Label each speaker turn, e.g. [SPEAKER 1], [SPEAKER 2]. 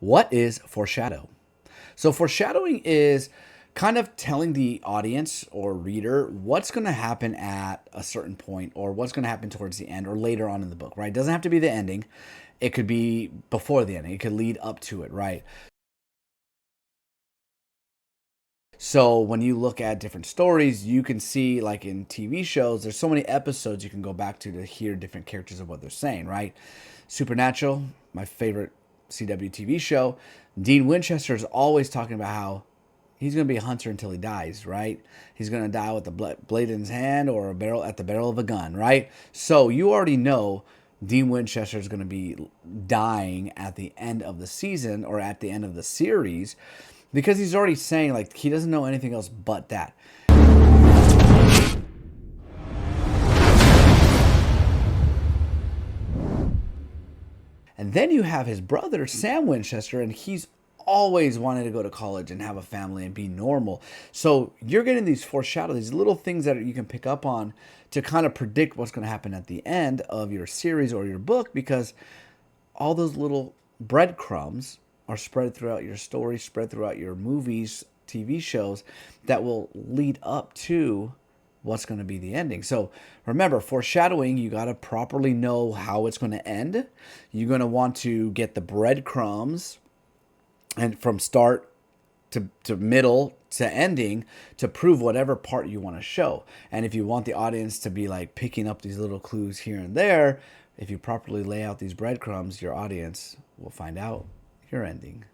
[SPEAKER 1] What is foreshadow? So, foreshadowing is kind of telling the audience or reader what's going to happen at a certain point or what's going to happen towards the end or later on in the book, right? It doesn't have to be the ending. It could be before the ending. It could lead up to it, right? So when you look at different stories, you can see, like in TV shows, there's so many episodes you can go back to hear different characters of what they're saying, right? Supernatural, my favorite CW TV show. Dean Winchester is always talking about how he's going to be a hunter until he dies, right? He's going to die with a blade in his hand or a barrel at the barrel of a gun, right? So you already know Dean Winchester is going to be dying at the end of the season or at the end of the series because he's already saying like he doesn't know anything else but that. And then you have his brother, Sam Winchester, and he's always wanted to go to college and have a family and be normal. So you're getting these foreshadow, these little things that you can pick up on to kind of predict what's going to happen at the end of your series or your book, because all those little breadcrumbs are spread throughout your story, spread throughout your movies, TV shows that will lead up to what's going to be the ending. So remember, foreshadowing, you got to properly know how it's going to end. You're going to want to get the breadcrumbs and from start to middle to ending to prove whatever part you want to show. And if you want the audience to be like picking up these little clues here and there, if you properly lay out these breadcrumbs, your audience will find out your ending.